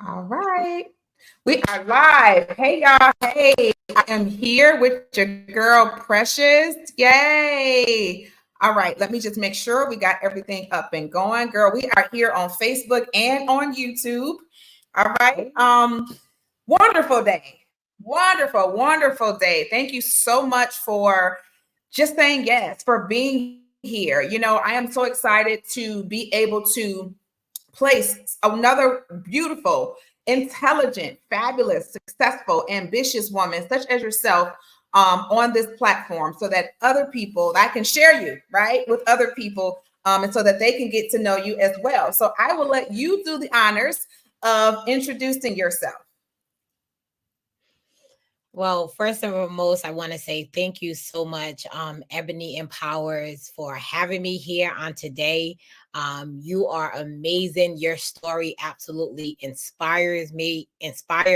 All right. We are live. Hey, y'all. Hey, I am here with your girl, Precious. Yay. All right. Let me just make sure we got everything up and going. Girl, we are here on Facebook and on YouTube. All right. Wonderful day. Wonderful, wonderful day. Thank you so much for just saying yes, for being here. I am so excited to be able to place another beautiful, intelligent, fabulous, successful, ambitious woman such as yourself on this platform so that other people, I can share you, right, with other people and so that they can get to know you as well. So I will let you do the honors of introducing yourself. Well, first and foremost, I want to say thank you so much, Ebony Empowers, for having me here on today. You are amazing. Your story absolutely inspire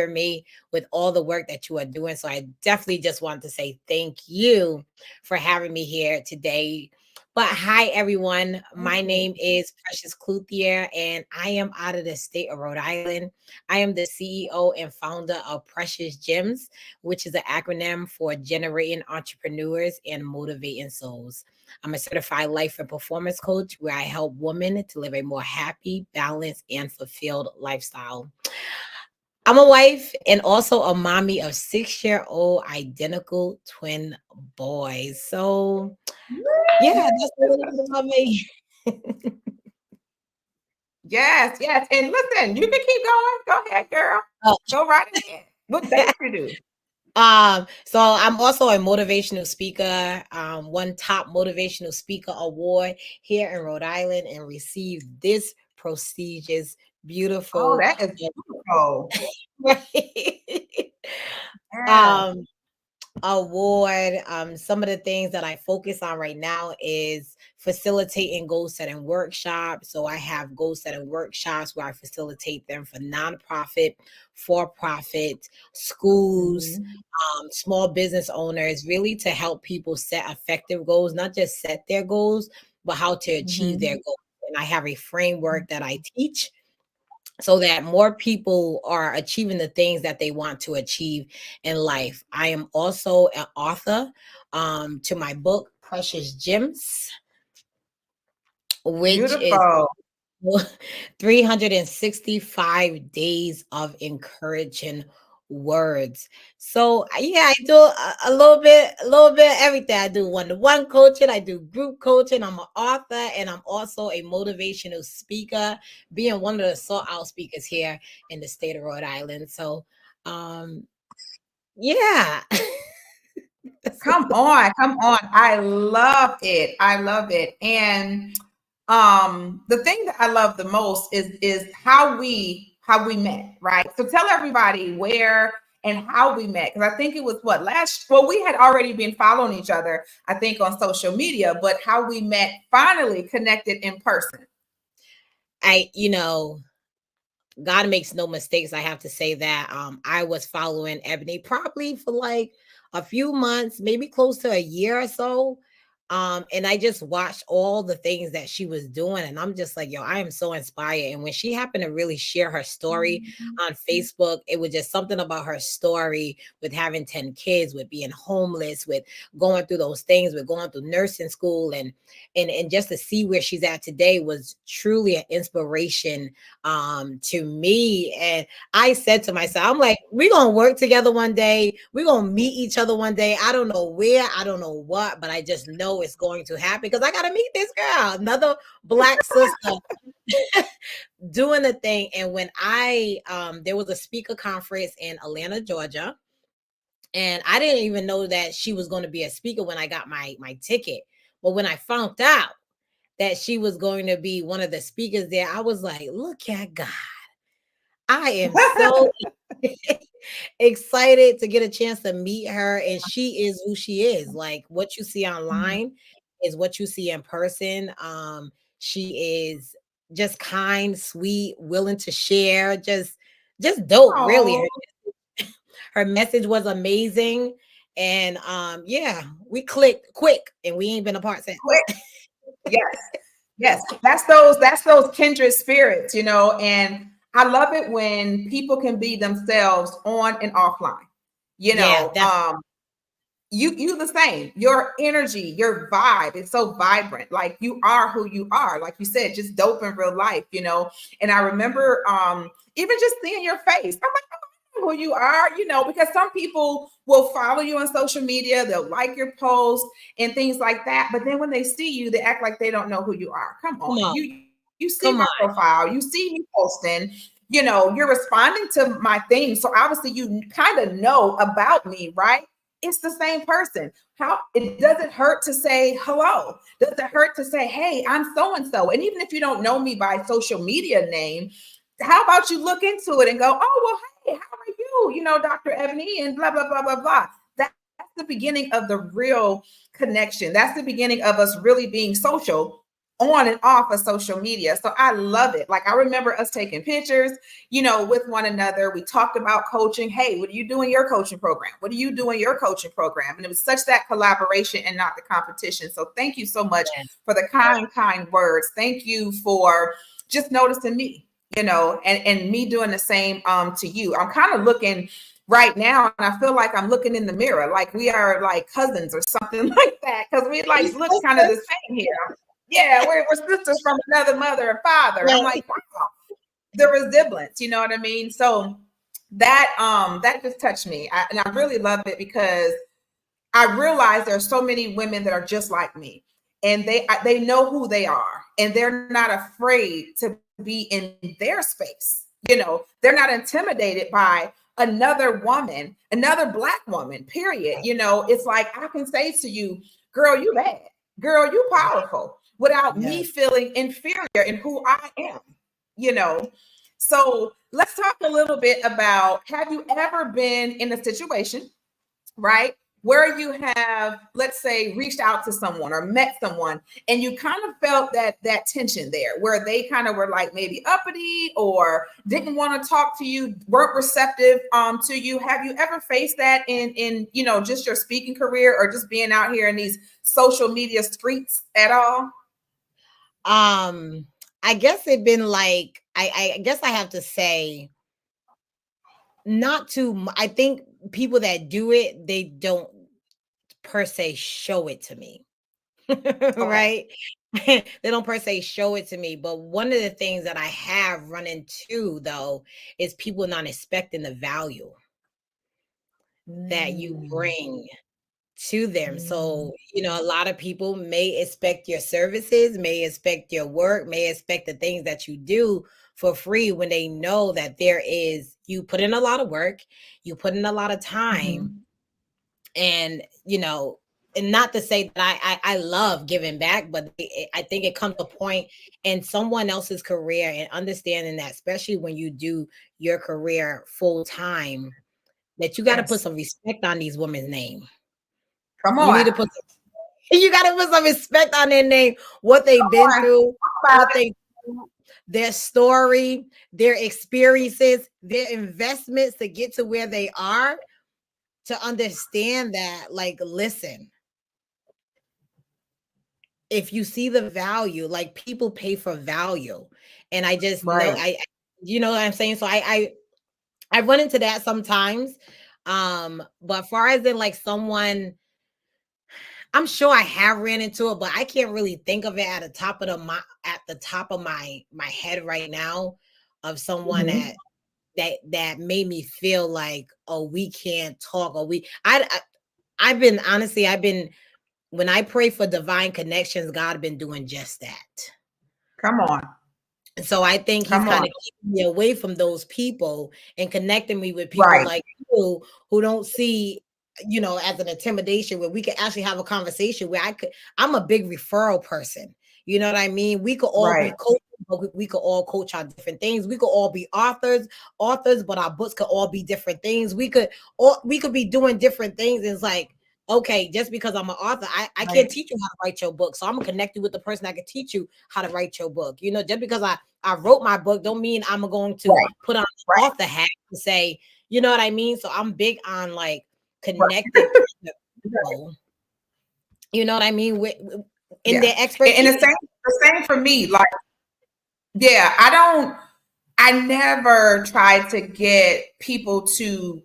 me with all the work that you are doing. So I definitely just want to say thank you for having me here today. But hi, everyone. My name is Precious Clouthier, and I am out of the state of Rhode Island. I am the CEO and founder of Precious Gems, which is an acronym for Generating Entrepreneurs and Motivating Souls. I'm a certified life and performance coach where I help women to live a more happy, balanced, and fulfilled lifestyle. I'm a wife and also a mommy of 6-year-old identical twin boys. So, yeah, that's a little bit about me. Yes, yes. And listen, you can keep going. Go ahead, girl. Oh, Go right ahead. What don't you do? so I'm also a motivational speaker, one top motivational speaker award here in Rhode Island, and received this prestigious, Oh, beautiful that is beautiful. Yes. um award. Some of the things that I focus on right now is facilitating goal setting workshops. So I have goal setting workshops where I facilitate them for nonprofit, for profit, schools, Mhm. small business owners, really to help people set effective goals, not just set their goals, but how to achieve their Mhm. goals. And I have a framework that I teach so that more people are achieving the things that they want to achieve in life. I am also an author to my book, Precious Gems, which is Beautiful. 365 days of encouraging words. So yeah, I do a little bit everything. I do one-to-one coaching, I do group coaching, I'm an author, and I'm also a motivational speaker, being one of the sought out speakers here in the state of Rhode Island. So um yeah. That's Come on, come on. I love it. I love it. And the thing that I love the most is how we met, right? So tell everybody where and how we met. Because I think it was what last well, we had already been following each other, I think, on social media, but how we met finally connected in person. I you know God makes no mistakes. I have to say that I was following Ebony probably for like a few months, maybe close to a year or so. And I just watched all the things that she was doing, and I'm just like, yo, I am so inspired. And when she happened to really share her story on Facebook, it was just something about her story with having 10 kids, with being homeless, with going through those things, with going through nursing school, and just to see where she's at today was truly an inspiration to me. And I said to myself, I'm like, we're gonna work together one day, we're gonna meet each other one day. I don't know where, I don't know what, but I just know it's going to happen because I gotta meet this girl, another black sister doing the thing. And when I there was a speaker conference in Atlanta, Georgia, and I didn't even know that she was going to be a speaker when I got my ticket. But when I found out that she was going to be one of the speakers there, I was like, look at God. I am so excited to get a chance to meet her. And she is who she is. Like what you see online is what you see in person. She is just kind, sweet, willing to share, just dope, really. Oh, Her message was amazing. And yeah, we clicked quick and we ain't been apart since. quick. Yes. Yes. That's those kindred spirits, and I love it when people can be themselves on and offline. You know, you the same. Your energy, your vibe, it's so vibrant. Like you are who you are. Like you said, just dope in real life, you know. And I remember even just seeing your face. I'm like, oh, who you are, you know, because some people will follow you on social media, they'll like your posts and things like that. But then when they see you, they act like they don't know who you are. Come on. You see my profile, you see me posting, you know, you're responding to my things. So obviously you kind of know about me, right? It's the same person. How it doesn't hurt to say hello. Does it hurt to say, hey, I'm so and so? And even if you don't know me by social media name, how about you look into it and go, oh, well, hey, how are you? You know, Dr. Ebony and blah, blah, blah, blah, blah. That's the beginning of the real connection. That's the beginning of us really being social on and off of social media. So I love it. Like I remember us taking pictures, you know, with one another. We talked about coaching. Hey, what do you do in your coaching program? What do you do in your coaching program? And it was such that collaboration and not the competition. So thank you so much for the kind words. Thank you for just noticing me, you know, and me doing the same to you. I'm kind of looking right now, and I feel like I'm looking in the mirror, like we are like cousins or something like that, because we like look kind of the same here. Yeah, we're sisters from another mother and father. I'm like, wow, the resemblance, you know what I mean? So that just touched me. And I really love it because I realize there are so many women that are just like me, and they know who they are, and they're not afraid to be in their space. You know, they're not intimidated by another woman, another Black woman, period. You know, it's like I can say to you, girl, you bad. Girl, you powerful, without me feeling inferior in who I am, you know. So let's talk a little bit about, have you ever been in a situation, right, where you have, let's say, reached out to someone or met someone and you kind of felt that tension there, where they kind of were like maybe uppity or didn't want to talk to you, weren't receptive to you? Have you ever faced that in you know, just your speaking career or just being out here in these social media streets at all? I guess it'd been like, I guess I have to say, not too. I think people that do it, they don't per se show it to me. Right? They don't per se show it to me. But one of the things that I have run into though is people not expecting the value that you bring to them. So, you know, a lot of people may expect your services, may expect your work, may expect the things that you do for free, when they know that you put in a lot of work, you put in a lot of time, and, you know, and not to say that I love giving back, but I think it comes to a point in someone else's career, and understanding that, especially when you do your career full time, that you got to put some respect on these women's name. Come on. You need to you got to put some respect on their name, what they've been through, what they do, their story, their experiences, their investments to get to where they are, to understand that, like, listen, if you see the value, like, people pay for value. And I just know, you know what I'm saying? So I run into that sometimes. But far as in like someone, I'm sure I have ran into it, but I can't really think of it at the top of my head right now, of someone that made me feel like, oh, we can't talk, or I've been, when I pray for divine connections, God been doing just that. Come on. And so I think he's kind of keeping me away from those people and connecting me with people like you, who don't see, you know, as an intimidation, where we could actually have a conversation, where I'm a big referral person. You know what I mean? We could all be coaches, but we could all coach on different things. We could all be authors, but our books could all be different things. We could be doing different things. And it's like, okay, just because I'm an author, I can't teach you how to write your book. So I'm connected with the person that can teach you how to write your book. You know, just because I wrote my book don't mean I'm going to put on the author hat to say, you know what I mean? So I'm big on like connected people. You know what I mean? In their expertise. And the same for me. Like, yeah, I never tried to get people to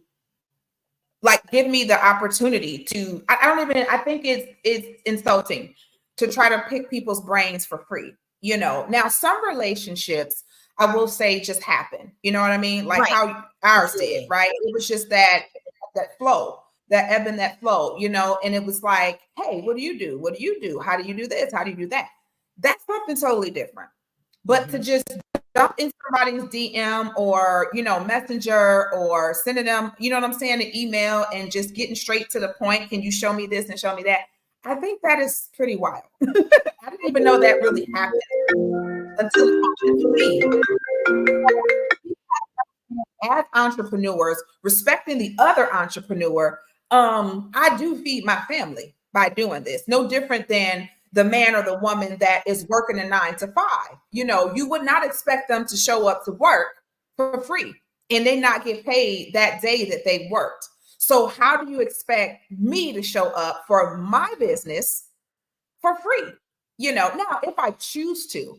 like give me the opportunity to. I don't even. I think it's insulting to try to pick people's brains for free. You know. Now some relationships, I will say, just happen. You know what I mean? Like Right. how ours did, Absolutely. right? It was just that flow, that ebb and that flow, you know, and it was like, hey, what do you do? What do you do? How do you do this? How do you do that? That's something totally different. But to just jump in somebody's DM or, you know, messenger or sending them, you know what I'm saying, an email and just getting straight to the point. Can you show me this and show me that? I think that is pretty wild. I didn't even know that really happened until it happened to me. As entrepreneurs, respecting the other entrepreneur, I do feed my family by doing this. No different than the man or the woman that is working a 9 to 5. You know, you would not expect them to show up to work for free and they not get paid that day that they worked. So how do you expect me to show up for my business for free? You know, now if I choose to,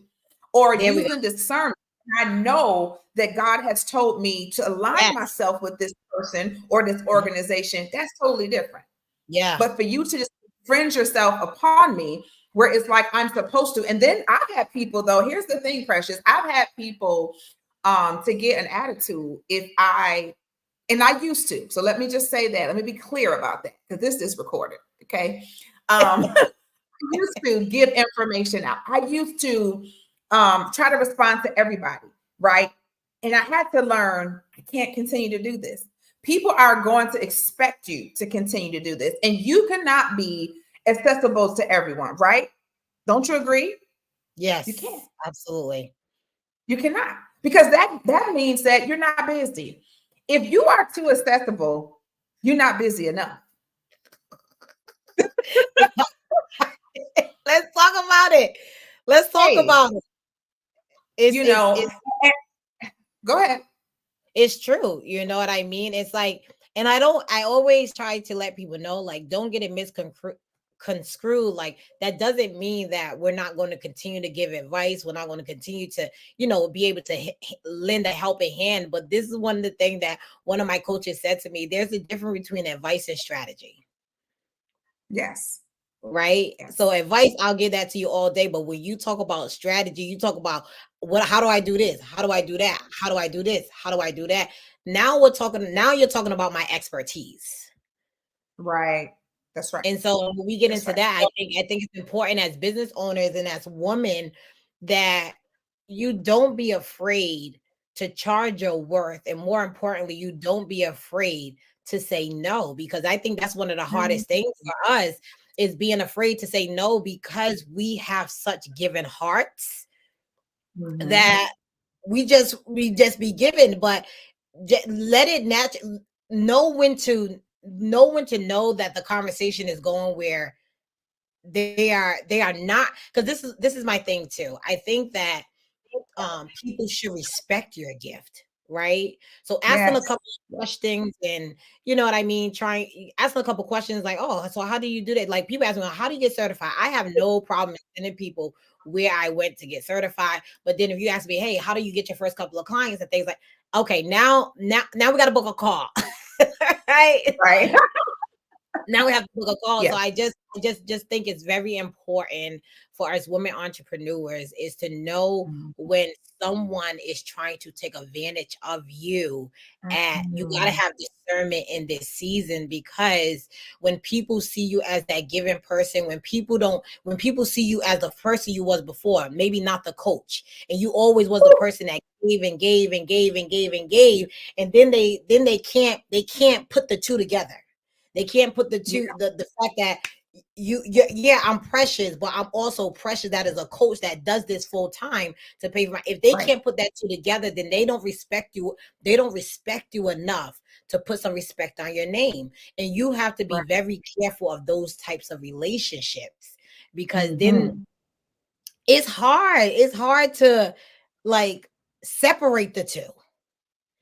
or There we go. using discernment, I know that God has told me to align Yes. myself with this person or this organization, that's totally different. Yeah. But for you to just fringe yourself upon me, where it's like I'm supposed to. And then I've had people, though, here's the thing, Precious. I've had people to get an attitude if and I used to. So let me just say that. Let me be clear about that because this is recorded. Okay. I used to give information out. I used to try to respond to everybody, right? And I had to learn I can't continue to do this. People are going to expect you to continue to do this, and you cannot be accessible to everyone, right? Don't you agree? Yes. You can't. Absolutely. You cannot, because that means that you're not busy. If you are too accessible, you're not busy enough. Let's talk about it. Let's talk Hey, about it. It's you it's know, it's go ahead. it's true. You know what I mean? It's like, and I always try to let people know, like, don't get it misconstrued. Like, that doesn't mean that we're not going to continue to give advice. We're not going to continue to, be able to lend a helping hand. But this is one of the things that one of my coaches said to me. There's a difference between advice and strategy. Yes. Right. Yes. So advice, I'll give that to you all day. But when you talk about strategy, you talk about how do I do this? How do I do that? How do I do this? How do I do that? Now you're talking about my expertise. Right. That's right. And so when we get That's into right. that, I think it's important as business owners and as women that you don't be afraid to charge your worth. And more importantly, you don't be afraid to say no, because I think that's one of the hardest things for us is being afraid to say no, because we have such given hearts that we just be given. But let it naturally know when to know that the conversation is going where they are not, because this is my thing too. I think that people should respect your gift, right? So asking a Yes. couple of questions, and you know what I mean, asking a couple of questions like, oh, so how do you do that? Like, people ask me, how do you get certified? I have no problem sending people where I went to get certified. But then if you ask me, hey, how do you get your first couple of clients and things, like, okay, now we got to book a call. Right? Right. Now we have to book a call. So Yes. I just think it's very important for us women entrepreneurs is to know when someone is trying to take advantage of you. And you got to have discernment in this season, because when people see you as that given person, when people see you as the person you was before, maybe not the coach, and you always was the person that gave and gave and gave and gave and gave, and then they can't put the two together. They can't put the two, the fact that yeah, I'm precious, but I'm also precious that is a coach that does this full time to pay for my. If they can't put that two together, then they don't respect you. They don't respect you enough to put some respect on your name. And you have to be very careful of those types of relationships, because then it's hard. It's hard to like separate the two.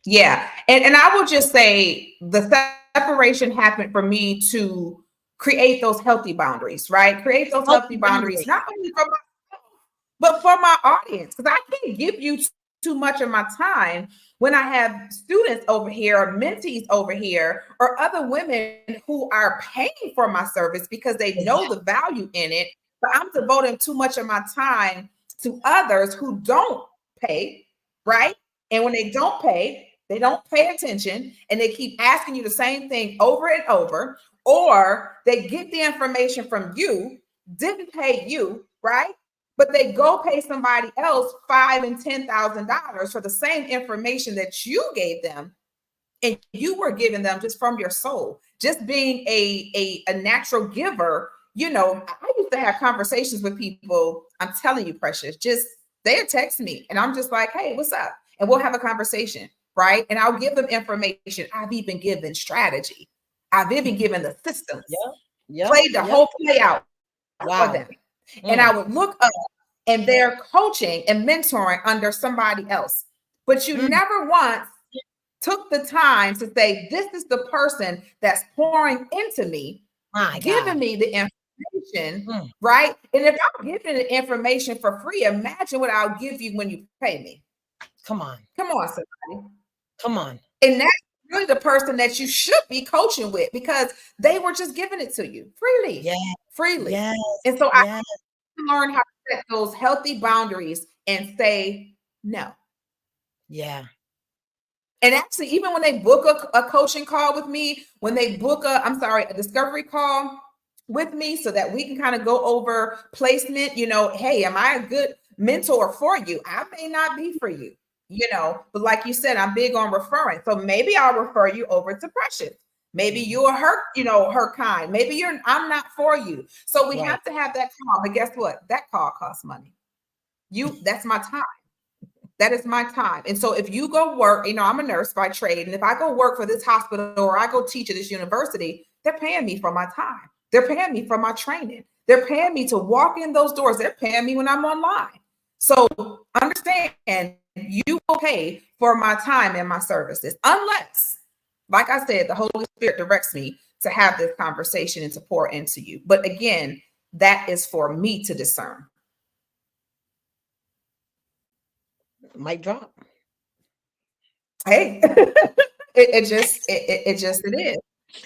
Yeah. And I will just say the separation happened for me to create those healthy boundaries, right? Create those healthy boundaries, not only for myself, but for my audience. Because I can't give you too much of my time when I have students over here or mentees over here or other women who are paying for my service because they know the value in it, but I'm devoting too much of my time to others who don't pay, right? And when they don't pay attention and they keep asking you the same thing over and over, or they get the information from you, didn't pay you, right? But they go pay somebody else $5,000 and $10,000 for the same information that you gave them, and you were giving them just from your soul, just being a natural giver. You know, I used to have conversations with people. I'm telling you, Precious, just they'll text me, and I'm just like, "Hey, what's up?" And we'll have a conversation, right? And I'll give them information. I've even given strategy. I've even given the systems. Played the whole play out for them. And I would look up and they're coaching and mentoring under somebody else. But you never once took the time to say, this is the person that's pouring into me, giving me the information, right? And if I'm giving the information for free, imagine what I'll give you when you pay me. Come on, somebody. Come on. And that's really the person that you should be coaching with, because they were just giving it to you freely. Freely. And so I learn how to set those healthy boundaries and say no. And actually, even when they book a coaching call with me, when they book a discovery call with me so that we can kind of go over placement, you know, hey, am I a good mentor for you? I may not be for you, you know, but like you said, I'm big on referring. So maybe I'll refer you over to Precious. Maybe you're her kind. Maybe I'm not for you. So we have to have that call. But guess what? That call costs money. That's my time. That is my time. And so if you go work, you know, I'm a nurse by trade. And if I go work for this hospital or I go teach at this university, they're paying me for my time. They're paying me for my training. They're paying me to walk in those doors. They're paying me when I'm online. So understand, you will pay for my time and my services, unless, like I said, the Holy Spirit directs me to have this conversation and to pour into you. But again, that is for me to discern. Mic drop. Hey, it just is.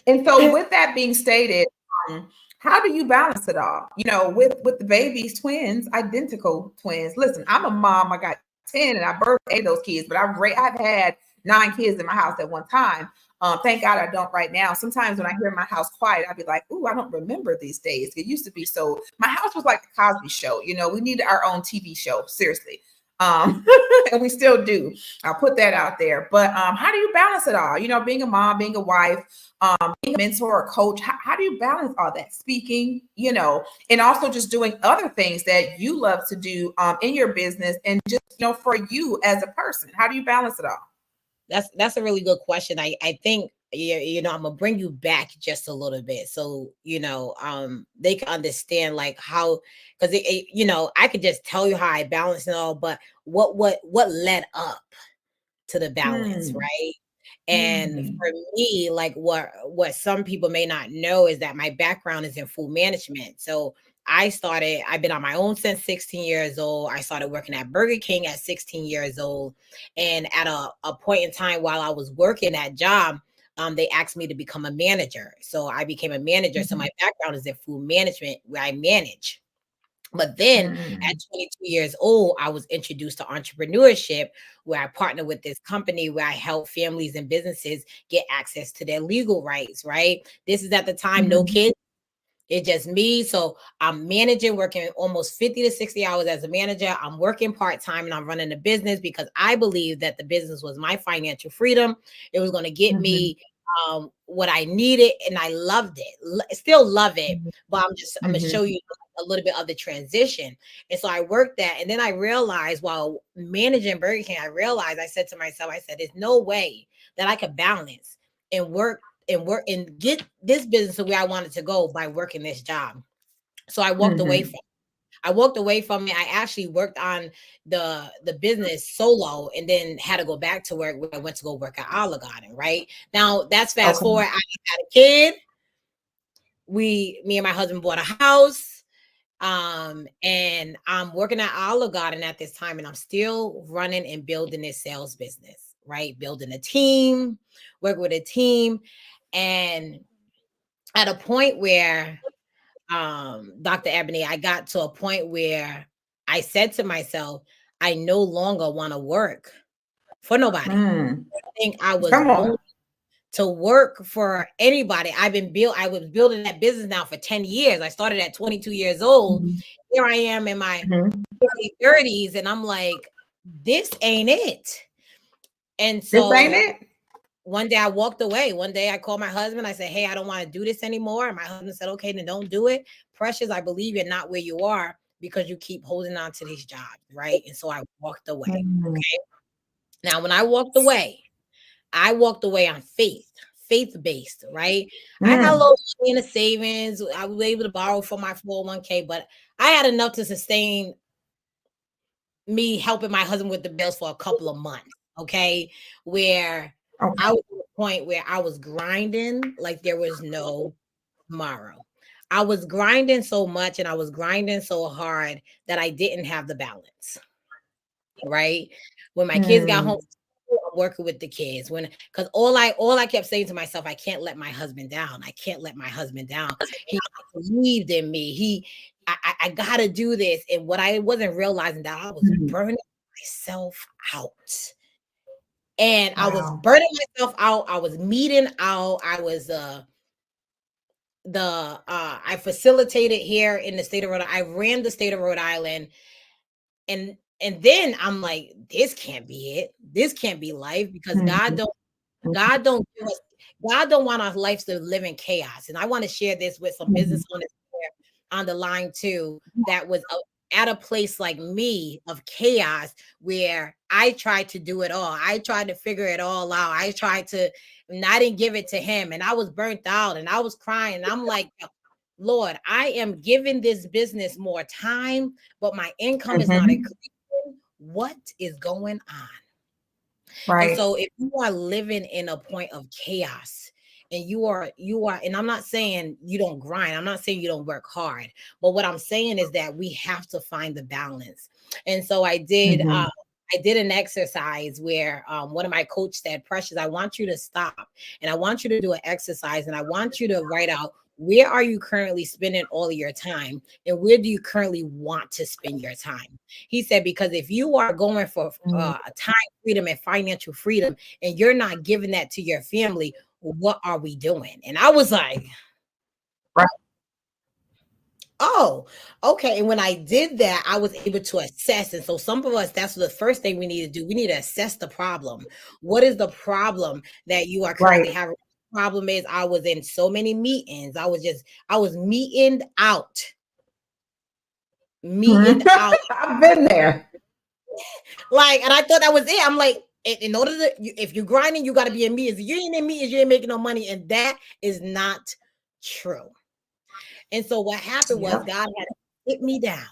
And so with that being stated, how do you balance it all? You know, with the babies, twins, identical twins. Listen, I'm a mom. I got 10 and I birthed 8 of those kids, but I've had 9 kids in my house at one time. Thank God I don't right now. Sometimes when I hear my house quiet, I'd be like, ooh, I don't remember these days. It used to be so, my house was like the Cosby Show. You know, we needed our own TV show, seriously. And we still do. I'll put that out there. But how do you balance it all? You know, being a mom, being a wife, being a mentor, a coach, how do you balance all that? Speaking, you know, and also just doing other things that you love to do in your business and just, you know, for you as a person. How do you balance it all? That's a really good question. I think, you know, I'm gonna bring you back just a little bit, so you know, they can understand like how, because you know, I could just tell you how I balance it all, but what led up to the balance, right? And for me, like what some people may not know is that my background is in food management. So I've been on my own since 16 years old. I started working at Burger King at 16 years old. And at a point in time while I was working that job, they asked me to become a manager. So I became a manager. So my background is in food management, where I manage. But then at 22 years old, I was introduced to entrepreneurship, where I partner with this company where I help families and businesses get access to their legal rights, right? This is at the time, no kids. It's just me. So I'm managing, working almost 50 to 60 hours as a manager. I'm working part-time and I'm running a business because I believe that the business was my financial freedom. It was going to get me what I needed, and I loved it. Still love it, but I'm gonna show you a little bit of the transition. And so I worked that, and then I realized while managing Burger King, I said to myself, there's no way that I could balance and work and get this business the way I wanted to go by working this job. So I walked away from it. I actually worked on the business solo and then had to go back to work when I went to go work at Olive Garden, right? Now that's fast forward. I had a kid. Me and my husband bought a house. And I'm working at Olive Garden at this time, and I'm still running and building this sales business, right? Building a team, work with a team. And at a point where, Dr. Ebony, I got to a point where I said to myself, I no longer want to work for nobody. I think I was born to work for anybody. I was building that business now for 10 years. I started at 22 years old. Here I am in my early 30s, and I'm like, this ain't it. And so this ain't it. One day I walked away. One day I called my husband. I said, hey, I don't want to do this anymore. And my husband said, okay, then don't do it. Precious, I believe you're not where you are because you keep holding on to these jobs, right? And so I walked away. Okay. Now, when I walked away on faith-based, right? I had a little money in the savings. I was able to borrow from my 401k, but I had enough to sustain me helping my husband with the bills for a couple of months, okay? Where I was at a point where I was grinding like there was no tomorrow. I was grinding so much and I was grinding so hard that I didn't have the balance, right? When my kids got home, I'm working with the kids. Because all I kept saying to myself, I can't let my husband down. I can't let my husband down. He believed in me. I gotta do this. And what I wasn't realizing that I was burning myself out. And I was burning myself out. I was meeting out. I was I facilitated here in the state of Rhode Island. I ran the state of Rhode Island. And then I'm like, this can't be it. This can't be life because God don't give us, God don't want our lives to live in chaos. And I want to share this with some business owners on the line too, that was at a place like me of chaos where I tried to do it all. I tried to figure it all out. I didn't give it to him, and I was burnt out and I was crying. And I'm like, Lord, I am giving this business more time, but my income is not increasing. What is going on? Right. And so if you are living in a point of chaos and you are, and I'm not saying you don't grind, I'm not saying you don't work hard, but what I'm saying is that we have to find the balance. And so I did an exercise where one of my coaches said, Precious, I want you to stop and I want you to do an exercise and I want you to write out, where are you currently spending all of your time and where do you currently want to spend your time? He said, because if you are going for time freedom and financial freedom and you're not giving that to your family, what are we doing? And I was like, right. Oh, okay. And when I did that, I was able to assess. And so some of us, that's the first thing we need to do. We need to assess the problem. What is the problem that you are currently having? The problem is I was in so many meetings. I was meeting out. I've been there. Like, and I thought that was it. I'm like, in order to, if you're grinding, you got to be in meetings. If you ain't in meetings, you ain't making no money. And that is not true. And so what happened was God had to hit me down.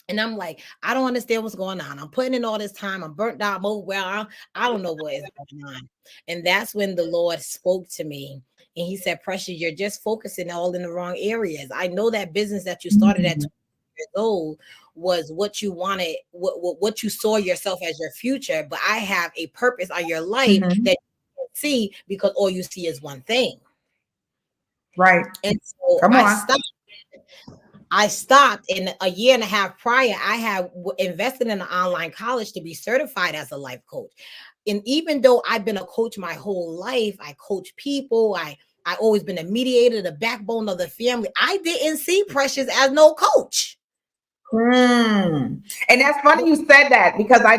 And I'm like, I don't understand what's going on. I'm putting in all this time. I'm burnt out, I'm overwhelmed. I don't know what is going on. And that's when the Lord spoke to me. And he said, Precious, you're just focusing all in the wrong areas. I know that business that you started at 20 years old was what you wanted, what you saw yourself as your future. But I have a purpose on your life that you can't see because all you see is one thing. Right. And so I stopped in a year and a half prior. I had invested in an online college to be certified as a life coach. And even though I've been a coach my whole life, I coach people. I always been a mediator, the backbone of the family. I didn't see Precious as no coach. And that's funny you said that because I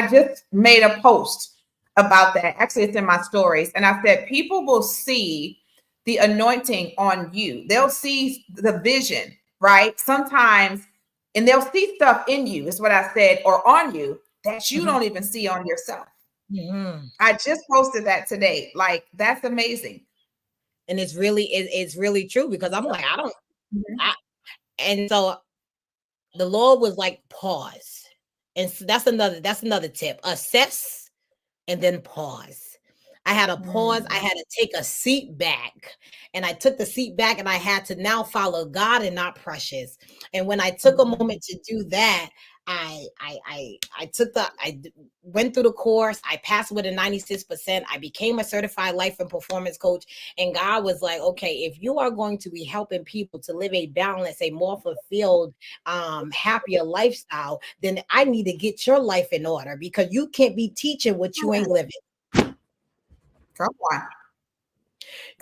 just made a post about that. Actually, it's in my stories. And I said, people will see the anointing on you. They'll see the vision, right? Sometimes, and they'll see stuff in you, is what I said, or on you that you don't even see on yourself. I just posted that today. Like, that's amazing. And it's really true because I'm like, and so the Lord was like, pause. And so that's another tip. Assess and then pause. I had to pause. I had to take a seat back, and I took the seat back, and I had to now follow God and not Precious. And when I took a moment to do that, I went through the course. I passed with a 96%. I became a certified life and performance coach. And God was like, okay, if you are going to be helping people to live a balanced, a more fulfilled, happier lifestyle, then I need to get your life in order, because you can't be teaching what you ain't living. Come on.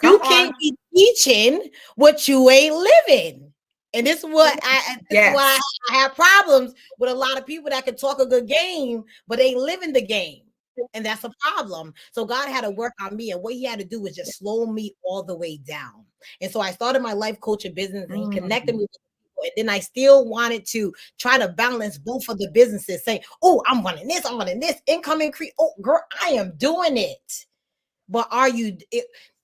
You can't be teaching what you ain't living. And this is what I have problems with a lot of people that can talk a good game, but ain't living the game. And that's a problem. So God had to work on me. And what he had to do was just slow me all the way down. And so I started my life coaching business, and he connected me with people. And then I still wanted to try to balance both of the businesses, saying, oh, I'm running this, income increase. Oh, girl, I am doing it. But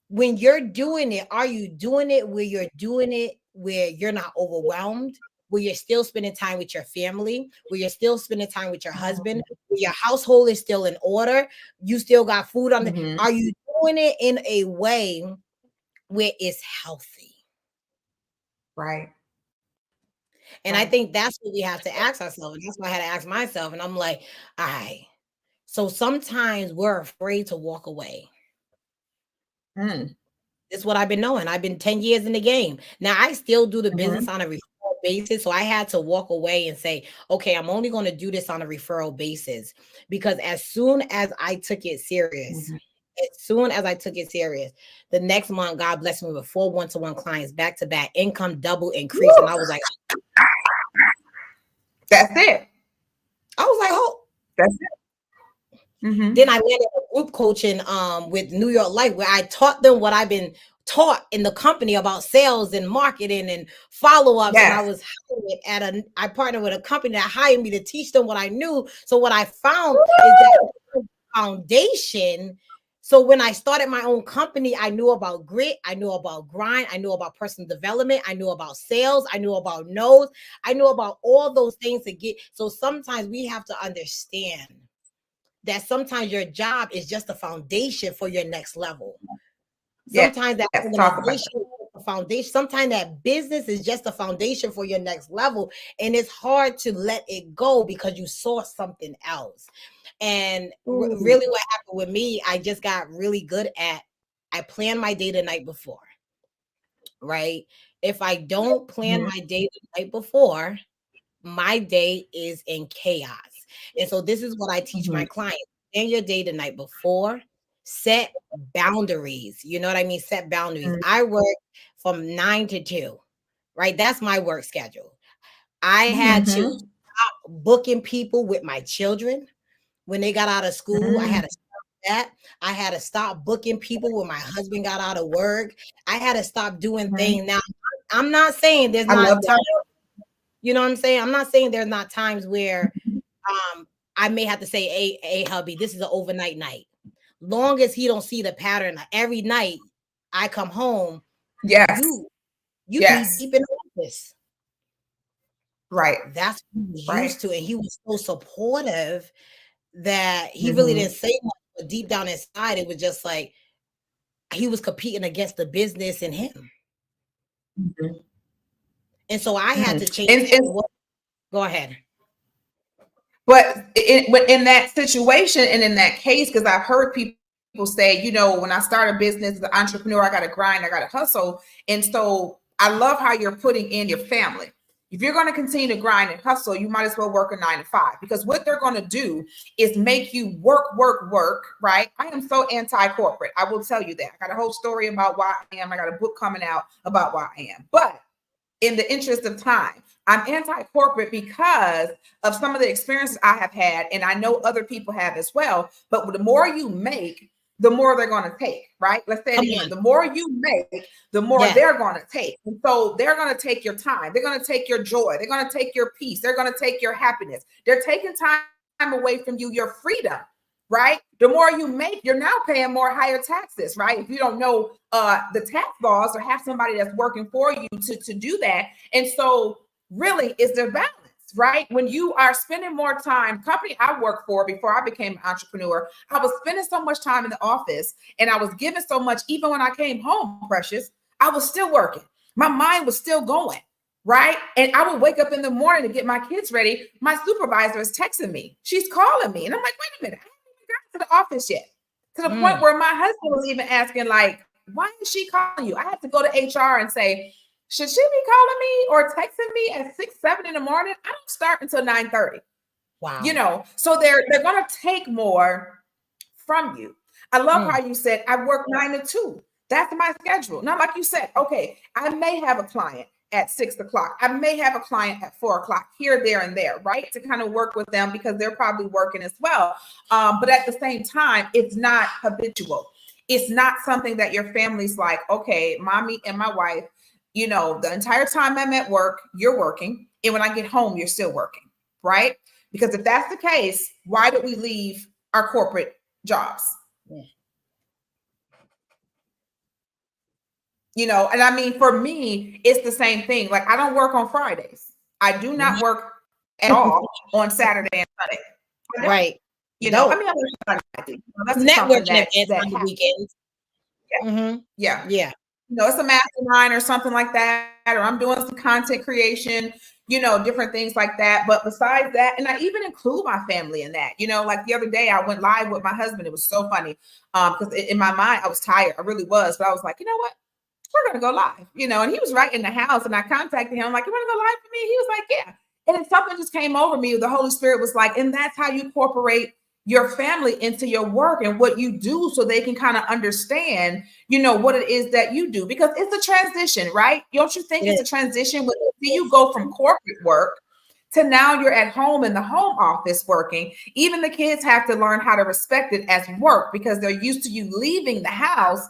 when you're doing it, are you doing it where you're doing it where you're not overwhelmed, where you're still spending time with your family, where you're still spending time with your husband, where your household is still in order, you still got food on the, are you doing it in a way where it's healthy? Right. And I think that's what we have to ask ourselves. That's what I had to ask myself. And I'm like, all right. So sometimes we're afraid to walk away. It's what I've been knowing. I've been 10 years in the game. Now I still do the business on a referral basis. So I had to walk away and say, okay, I'm only going to do this on a referral basis, because as soon as I took it serious, the next month, God blessed me with 4 one-to-one clients back to back, income double increase. And I was like, that's it. I was like, oh, that's it. Then I landed a group coaching with New York Life, where I taught them what I've been taught in the company about sales and marketing and follow-ups. And I was I partnered with a company that hired me to teach them what I knew. So what I found is that foundation. So when I started my own company, I knew about grit, I knew about grind, I knew about personal development, I knew about sales, I knew about no's, I knew about all those things to get. So sometimes we have to understand that sometimes your job is just a foundation for your next level. Sometimes that foundation, sometimes that business is just a foundation for your next level. And it's hard to let it go because you saw something else. And really what happened with me, I just got really good at, I plan my day the night before, right? If I don't plan my day the night before, my day is in chaos. And so this is what I teach my clients. Plan your day the night before, set boundaries. You know what I mean? Set boundaries. I work from 9 to 2, right? That's my work schedule. I had to stop booking people with my children when they got out of school. I had to stop that. I had to stop booking people when my husband got out of work. I had to stop doing things. Now, I'm not saying there's not time. You know what I'm saying? I'm not saying there's not times where I may have to say, hey, hubby, this is an overnight night. Long as he don't see the pattern every night I come home, you be deep in the office. Right. That's what he was used to. And he was so supportive that he really didn't say much, but deep down inside, it was just like he was competing against the business and him. And so I had to change. Go ahead. But in that situation and in that case, because I've heard people say, you know, when I start a business as an entrepreneur, I got to grind, I got to hustle. And so I love how you're putting in your family. If you're going to continue to grind and hustle, you might as well work a 9 to 5, because what they're going to do is make you work, right? I am so anti-corporate. I will tell you that. I got a whole story about why I am. I got a book coming out about why I am. But in the interest of time, I'm anti-corporate because of some of the experiences I have had, and I know other people have as well. But the more you make, the more they're going to take, right? Let's say it again. The more you make, the more they're going to take. And so they're going to take your time. They're going to take your joy. They're going to take your peace. They're going to take your happiness. They're taking time away from you, your freedom, right? The more you make, you're now paying more higher taxes, right? If you don't know the tax laws or have somebody that's working for you to do that. And so really, is there balance, right? When you are spending more time, company I worked for before I became an entrepreneur, I was spending so much time in the office and I was giving so much, even when I came home, Precious, I was still working. My mind was still going, right? And I would wake up in the morning to get my kids ready. My supervisor is texting me. She's calling me. And I'm like, wait a minute, I haven't even gotten to the office yet. To the point where my husband was even asking, like, why is she calling you? I had to go to HR and say, should she be calling me or texting me at 6, 7 in the morning? I don't start until 9:30. Wow. You know, so they're going to take more from you. I love how you said, I work 9 to 2. That's my schedule. Not like you said, okay, I may have a client at 6 o'clock. I may have a client at 4 o'clock here, there, and there, right? To kind of work with them because they're probably working as well. But at the same time, it's not habitual. It's not something that your family's like, okay, mommy and my wife, you know, the entire time I'm at work, you're working. And when I get home, you're still working, right? Because if that's the case, why did we leave our corporate jobs? You know, and I mean, for me, it's the same thing. Like, I don't work on Fridays. I do not work at all on Saturday and Sunday. Right. You know, I mean, that's networking events on the weekends. Yeah. Yeah. You know, it's a mastermind or something like that, or I'm doing some content creation, you know, different things like that. But besides that, and I even include my family in that, you know, like the other day I went live with my husband. It was so funny because in my mind, I was tired. I really was. But I was like, you know what? We're going to go live, you know, and he was right in the house and I contacted him. I'm like, you want to go live for me? He was like, yeah. And then something just came over me. The Holy Spirit was like, and that's how you incorporate your family into your work and what you do so they can kind of understand, you know, what it is that you do, because it's a transition, right? Don't you think it's a transition when you go from corporate work to now you're at home in the home office working? Even the kids have to learn how to respect it as work because they're used to you leaving the house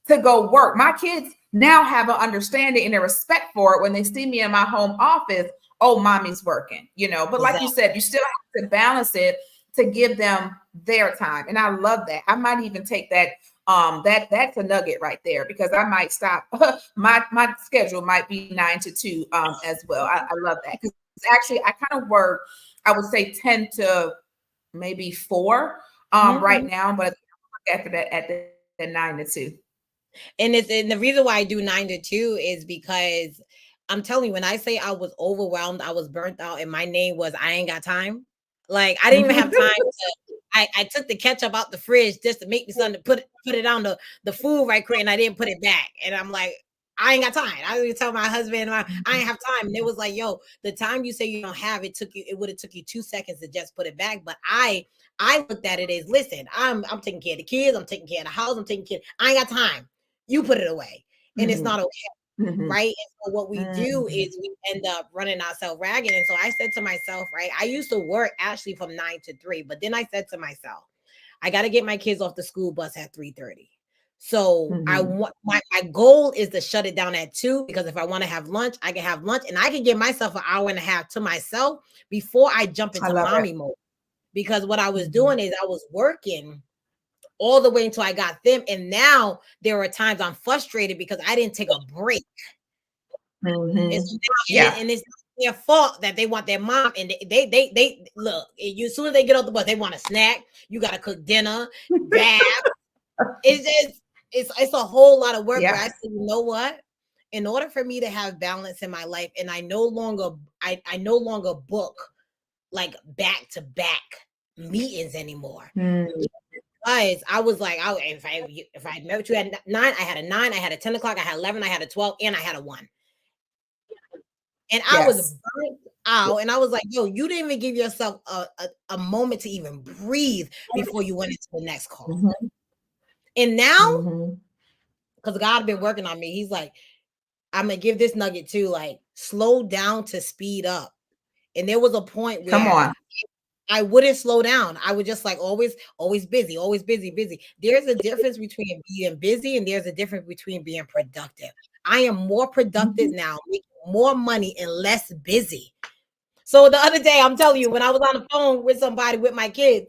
to go work. My kids now have an understanding and a respect for it when they see me in my home office. Oh, mommy's working, you know, but like you said, you still have to balance it to give them their time. And I love that. I might even take that. That's a nugget right there because I might stop. my schedule might be 9 to 2 as well. I love that because actually I kind of work, I would say 10 to maybe 4 right now, but after that at the 9 to 2. And the reason why I do 9 to 2 is because I'm telling you, when I say I was overwhelmed, I was burnt out, and my name was I ain't got time. Like I didn't even have time to. I took the ketchup out the fridge just to make me something to put it on the food right quick, and I didn't put it back. And I'm like, I ain't got time. I would tell my husband, I ain't have time. And it was like, yo, the time you say you don't have, it would have took you 2 seconds to just put it back. But I looked at it as, listen, I'm taking care of the kids, I'm taking care of the house, I'm taking care. I ain't got time. You put it away, and it's not okay, right? And so what we do is we end up running ourselves ragged. And so I said to myself, right, I used to work actually from 9 to 3, but then I said to myself, I got to get my kids off the school bus at 3:30. So I want my goal is to shut it down at 2, because if I want to have lunch, I can have lunch, and I can give myself an hour and a half to myself before I jump into mommy mode. Because what I was doing is I was working all the way until I got them. And now there are times I'm frustrated because I didn't take a break. And it's not their fault that they want their mom. And they look, as soon as they get off the bus, they want a snack. You got to cook dinner, bath. It's a whole lot of work. Where I said, you know what? In order for me to have balance in my life, and I no longer book like back to back meetings anymore. Guys, I was like, if I met you at 9, I had a 9, I had a 10 o'clock, I had 11, I had a 12, and I had a 1. And I was burnt out. And I was like, yo, you didn't even give yourself a moment to even breathe before you went into the next call. And now, because God been working on me, he's like, I'm gonna give this nugget too, like slow down to speed up. And there was a point where I wouldn't slow down. I would just like always busy, busy. There's a difference between being busy and there's a difference between being productive. I am more productive now, making more money and less busy. So the other day, I'm telling you, when I was on the phone with somebody with my kids,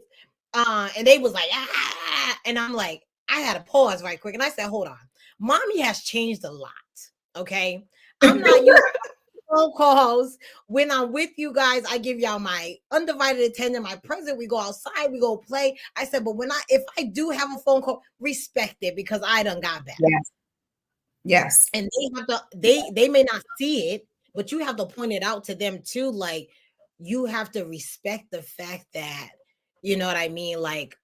and they was like, and I'm like, I had to pause right quick. And I said, hold on, mommy has changed a lot. Okay. I'm not used phone calls. When I'm with you guys, I give y'all my undivided attention, my present. We go outside, we go play. I said, but if I do have a phone call, respect it because I done got better. Yes. Yes. And they may not see it, but you have to point it out to them too. Like, you have to respect the fact that, you know what I mean? Like,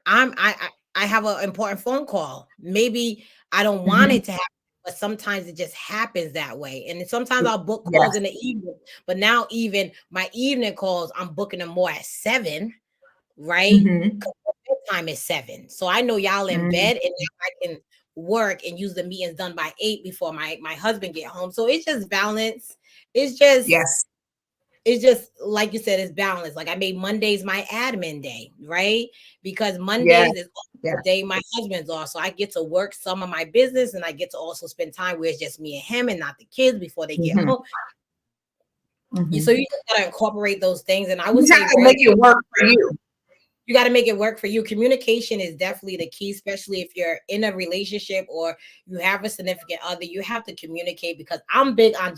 I have an important phone call. Maybe I don't want it to happen, but sometimes it just happens that way. And sometimes I'll book calls in the evening, but now even my evening calls, I'm booking them more at 7, right? Time is 7. So I know y'all in bed, and now I can work and use the meetings done by 8 before my husband get home. So it's just balance. It's just like you said, it's balance. Like, I made Mondays my admin day, right? Because Mondays is the day my husband's off. So I get to work some of my business, and I get to also spend time where it's just me and him and not the kids before they get home. So you just gotta incorporate those things. And I would say make it work for you. You got to make it work for you. Communication is definitely the key, especially if you're in a relationship or you have a significant other. You have to communicate, because I'm big on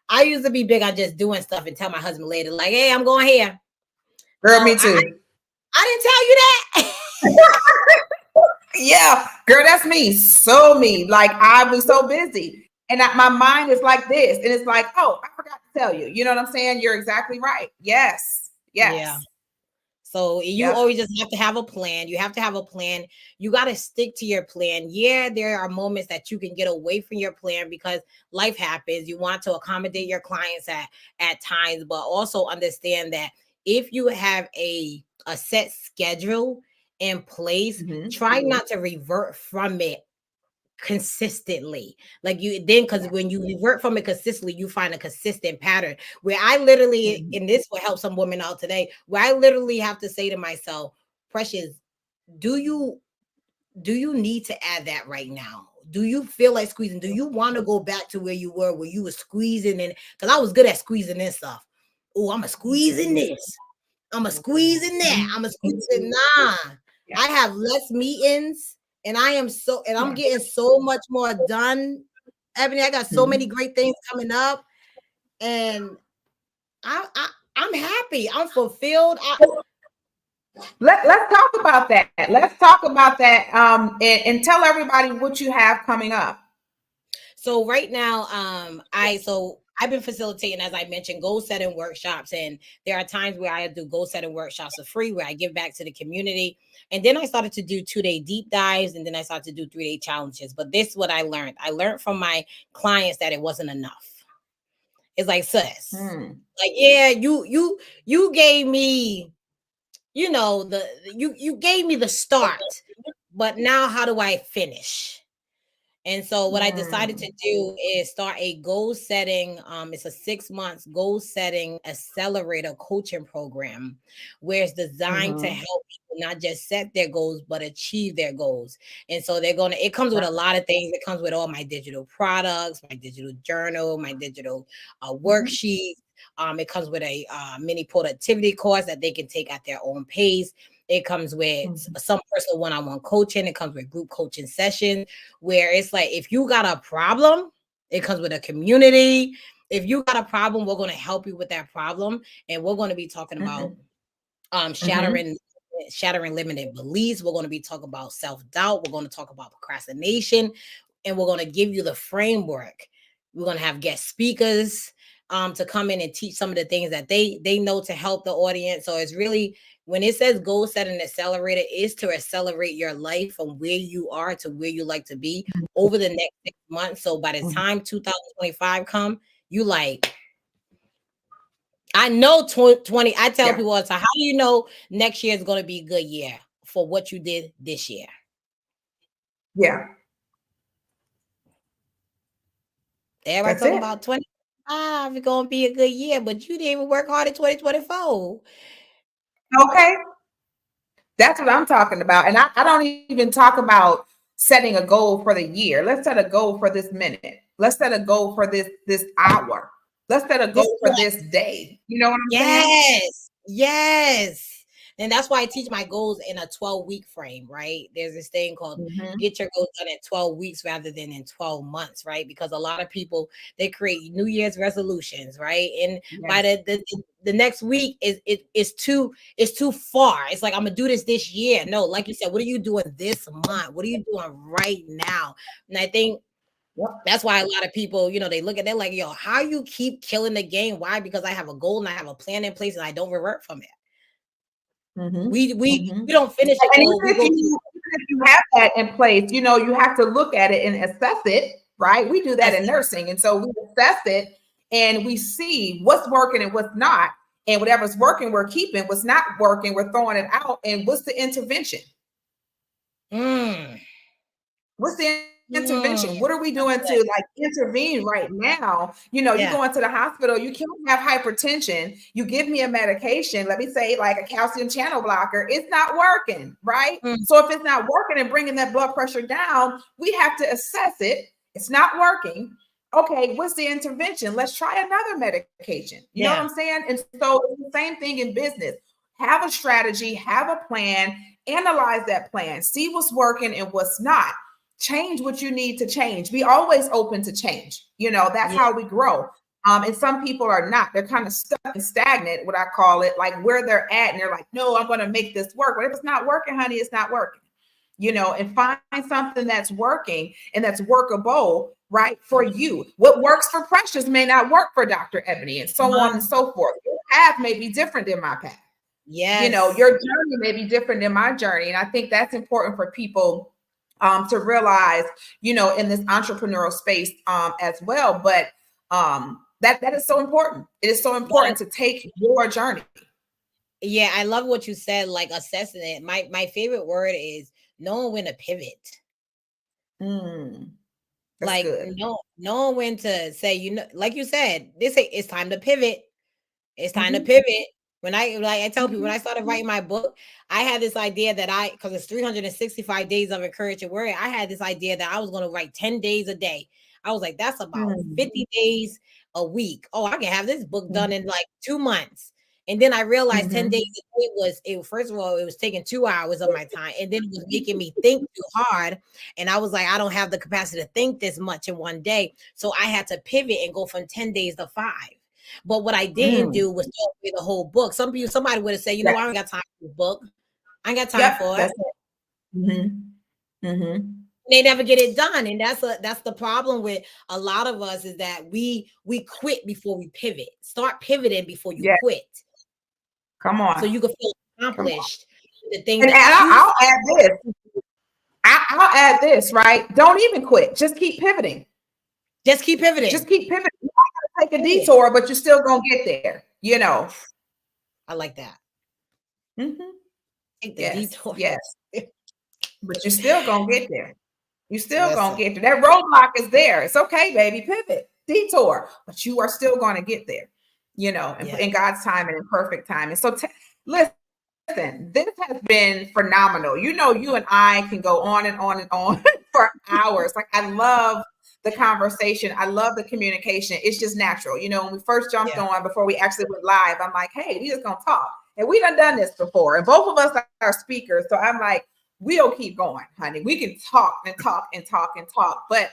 I used to be big on just doing stuff and tell my husband later, like, hey, I'm going here. Girl, me too. I didn't tell you that. Yeah, girl, that's me. So me. Like, I was so busy. And my mind is like this. And it's like, oh, I forgot to tell you. You know what I'm saying? You're exactly right. Yes. Yeah. So you always just have to have a plan. You have to have a plan. You got to stick to your plan. Yeah, there are moments that you can get away from your plan because life happens. You want to accommodate your clients at times, but also understand that if you have a set schedule in place, try not to revert from it consistently. Like, because when you revert from it consistently, you find a consistent pattern where I literally, and this will help some women out today, where I literally have to say to myself, Precious, do you need to add that right now? Do you feel like squeezing? Do you want to go back to where you were squeezing in? Because I was good at squeezing in stuff. Oh, I'm a squeezing this. I'm a squeezing that. I'm a squeezing. Nah, I have less meetings. And I'm getting so much more done. Ebony, I got so many great things coming up, and I'm happy. I'm fulfilled. Let's talk about that. Let's talk about that. And tell everybody what you have coming up. So right now, I've been facilitating, as I mentioned, goal setting workshops. And there are times where I do goal setting workshops for free, where I give back to the community. And then I started to do 2-day deep dives, and then I started to do 3-day challenges. But this is what I learned. I learned from my clients that it wasn't enough. It's like, sis, like, yeah, you gave me, you gave me the start, but now how do I finish? And so what I decided to do is start a goal setting. It's a 6 months goal setting accelerator coaching program where it's designed to help people not just set their goals, but achieve their goals. And so it comes with a lot of things. It comes with all my digital products, my digital journal, my digital worksheets. It comes with a mini productivity course that they can take at their own pace. It comes with some personal one-on-one coaching. It comes with group coaching sessions where it's like, if you got a problem, it comes with a community. If you got a problem, we're going to help you with that problem. And we're going to be talking about shattering limited beliefs. We're going to be talking about self-doubt. We're going to talk about procrastination. And we're going to give you the framework. We're going to have guest speakers to come in and teach some of the things that they know to help the audience. So it's really, when it says goal setting accelerator, is to accelerate your life from where you are to where you like to be over the next 6 months. So by the time 2025 come, you like, I know 20. I tell people all the time, how do you know next year is going to be a good year for what you did this year? Yeah. Everybody talking about 2025 is going to be a good year, but you didn't even work hard in 2024. Okay. That's what I'm talking about. And I don't even talk about setting a goal for the year. Let's set a goal for this minute. Let's set a goal for this hour. Let's set a goal for this day. You know what I'm saying? Yes. And that's why I teach my goals in a 12-week frame, right? There's this thing called Mhm. get your goals done in 12 weeks rather than in 12 months, right? Because a lot of people, they create New Year's resolutions, right? And by Yes. the next week is too far. It's like, I'm gonna do this year. No, like you said, what are you doing this month? What are you doing right now? And I think Yep. that's why a lot of people, they look at, they're like, yo, how you keep killing the game? Why? Because I have a goal and I have a plan in place and I don't revert from it. Mhm. We Mhm. don't finish a And goal. We go to even if you have that in place, you have to look at it and assess it, right? We do that that's in nursing. And so we assess it and we see what's working and what's not. And whatever's working, we're keeping. What's not working, we're throwing it out. And what's the intervention? mm, What's the mm, intervention? What are we doing to like intervene right now? You yeah. go into the hospital, you can't have hypertension. You give me a medication, let me say like a calcium channel blocker, it's not working, right? Mm, So if it's not working and bringing that blood pressure down, we have to assess it. It's not working. Okay, what's the intervention? Let's try another medication. You know what yeah. I'm saying? And so it's the same thing in business. Have a strategy, have a plan, analyze that plan, see what's working and what's not, change what you need to change. Be always open to change. That's Yeah. how we grow. And some people are not. They're kind of stuck and stagnant, what I call it, like where they're at. And they're like, no, I'm going to make this work. But if it's not working, honey, it's not working. And find something that's working and that's workable, right, for you. What works for Precious may not work for Dr. Ebony, and so on and so forth. Your path may be different than my path. Yes. Your journey may be different than my journey. And I think that's important for people to realize, in this entrepreneurial space as well. But that is so important. It is so important to take your journey. Yeah, I love what you said, like assessing it. My favorite word is knowing when to pivot. Mm, that's Like, good. knowing when to say, like you said, it's time to pivot. It's time to Mm-hmm. pivot. I tell people, when I started Mm-hmm. writing my book, I had this idea that because it's 365 days of encouraging word. I had this idea that I was going to write 10 days a day. I was like, that's about 50 days a week. Oh, I can have this book done in like 2 months. And then I realized 10 days Mm-hmm. a day first of all, it was taking 2 hours of my time. And then it was making me think too hard. And I was like, I don't have the capacity to think this much in one day. So I had to pivot and go from 10 days to 5. But what I didn't Mm. do was throw away the whole book. Somebody would have said, Yeah. I ain't got time for this book. I ain't got time Yep. for it. That's it. Mm-hmm. Mm-hmm. They never get it done. And that's the problem with a lot of us, is that we quit before we pivot. Start pivoting before you Yeah. quit. Come So on. you can feel Come on. accomplished the thing And that you I'll add this. I'll add this, right? Don't even quit. Just keep pivoting. just keep pivoting. Just keep pivoting. You might take a detour, but you're still gonna get there. I like that. Mm-hmm. Take the Yes, detour. yes. But you're still gonna get there. You're still gonna Listen. get there. That roadblock is there. It's okay, baby. Pivot, detour, but you are still gonna get there. Yeah. In God's time and in perfect time. And so, listen. This has been phenomenal. You and I can go on and on and on for hours. Like, I love the conversation. I love the communication. It's just natural. When we first jumped Yeah. on before we actually went live, I'm like, hey, we just gonna talk. And we done this before. And both of us are speakers. So I'm like, we'll keep going, honey. We can talk and talk and talk and talk. But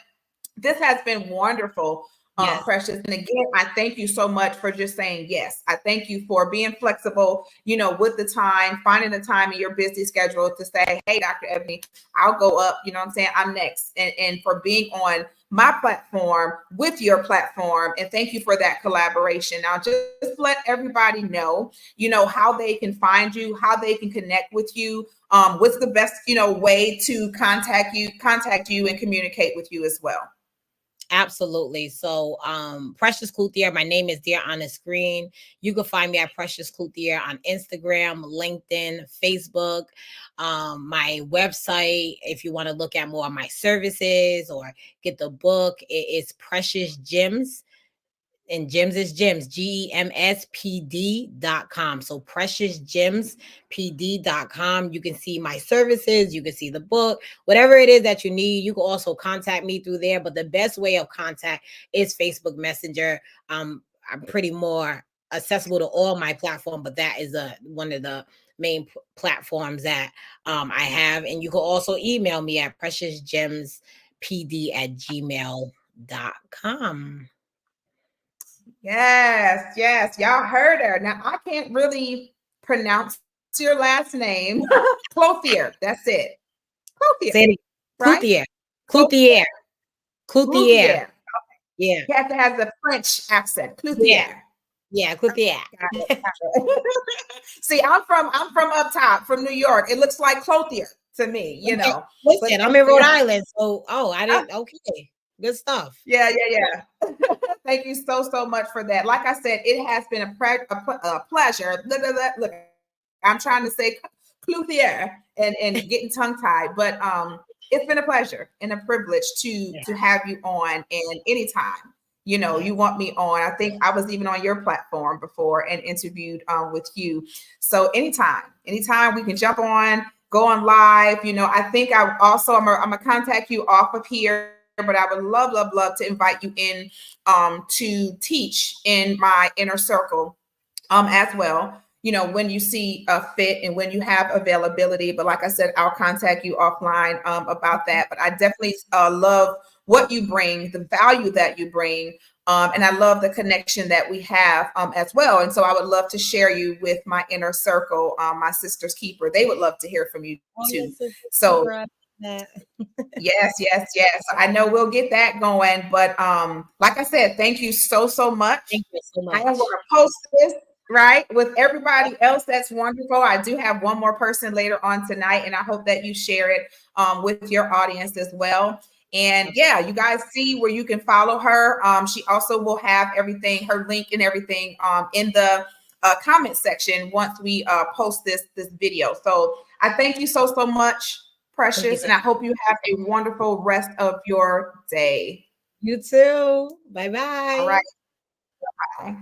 this has been wonderful, Yes. Precious. And again, I thank you so much for just saying yes. I thank you for being flexible, with the time, finding the time in your busy schedule to say, hey, Dr. Ebony, I'll go up, you know what I'm saying? I'm next. And for being on my platform with your platform. And thank you for that collaboration. Now, just let everybody know, how they can find you, how they can connect with you. What's the best, way to contact you and communicate with you as well. Absolutely. So, Precious Clouthier, my name is there on the screen. You can find me at Precious Clouthier on Instagram, LinkedIn, Facebook, my website. If you want to look at more of my services or get the book, it is Precious Gems. And gems is gems, GEMSPD.com. So preciousgemspd.com. You can see my services, you can see the book, whatever it is that you need. You can also contact me through there. But the best way of contact is Facebook Messenger. I'm pretty more accessible to all my platform, but that is one of the main platforms that I have. And you can also email me at preciousgemspd@gmail.com. Yes, yes, y'all heard her. Now I can't really pronounce your last name. Clouthier, that's it. Clouthier, Say it. right? Clouthier. Clouthier. Clouthier. Clouthier. Yeah. You have to have the French accent. Yeah. Clouthier. Yeah. Clouthier. Got it, got it. See, I'm from up top from New York. It looks like Clouthier to me, you Okay. know. But Listen, I'm in Rhode Island, so I didn't. Okay, good stuff. yeah, yeah. Thank you so much for that. Like I said, it has been a pleasure. Look, I'm trying to say Clouthier and getting tongue tied, but it's been a pleasure and a privilege to have you on. And anytime you want me on, I think I was even on your platform before and interviewed with you. So anytime we can jump on, go on live. I think I'm gonna contact you off of here, but I would love to invite you in to teach in my inner circle as well. When you see a fit and when you have availability. But like I said, I'll contact you offline about that. But I definitely love what you bring, the value that you bring. And I love the connection that we have as well. And so I would love to share you with my inner circle, my sister's keeper. They would love to hear from you too. So yes. I know we'll get that going. But like I said, thank you so much. Thank you so much. I am going to post this right with everybody else. That's wonderful. I do have one more person later on tonight, and I hope that you share it with your audience as well. And yeah, you guys see where you can follow her. She also will have everything, her link and everything in the comment section once we post this video. So I thank you so much, Precious, and I hope you have a wonderful rest of your day. You too. Bye-bye. All right. Bye.